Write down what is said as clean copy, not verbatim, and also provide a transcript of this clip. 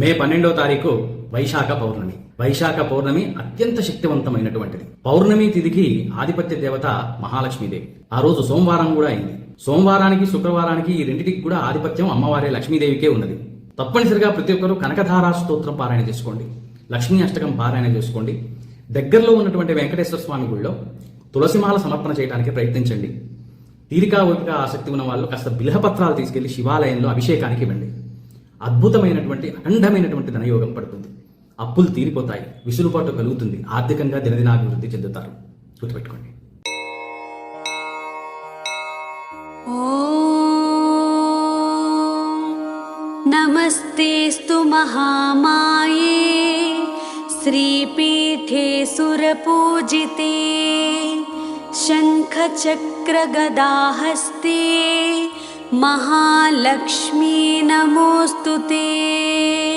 మే 12వ తారీఖు వైశాఖ పౌర్ణమి. వైశాఖ పౌర్ణమి అత్యంత శక్తివంతమైనటువంటిది. పౌర్ణమి తిథికి ఆధిపత్య దేవత మహాలక్ష్మీదేవి. ఆ రోజు సోమవారం కూడా అయింది. సోమవారానికి శుక్రవారానికి ఈ రెండింటికి కూడా ఆధిపత్యం అమ్మవారి లక్ష్మీదేవికే ఉన్నది. తప్పనిసరిగా ప్రతి ఒక్కరూ కనకధారా స్తోత్రం పారాయణ చేసుకోండి, లక్ష్మీ అష్టకం పారాయణ చేసుకోండి. దగ్గరలో ఉన్నటువంటి వెంకటేశ్వర స్వామి గుడిలో తులసిమాల సమర్పణ చేయడానికి ప్రయత్నించండి. తీరికా ఓపిక ఆసక్తి ఉన్న వాళ్ళు కాస్త బిల్హపత్రాలు తీసుకెళ్లి శివాలయంలో అభిషేకానికి ఇవ్వండి. అద్భుతమైనటువంటి అఖండమైనటువంటి ధనయోగం పడుతుంది. అప్పులు తీరిపోతాయి, విసులుబాటు కలుగుతుంది, ఆర్థికంగా దినదినాభివృద్ధి చెందుతారు. గుర్తుపెట్టుకోండి. నమస్తేస్తు మహామాయే శ్రీపీఠే సురపూజితే శంఖచక్రగదాహస్తే మహాలక్ష్మీ నమోస్తుతే.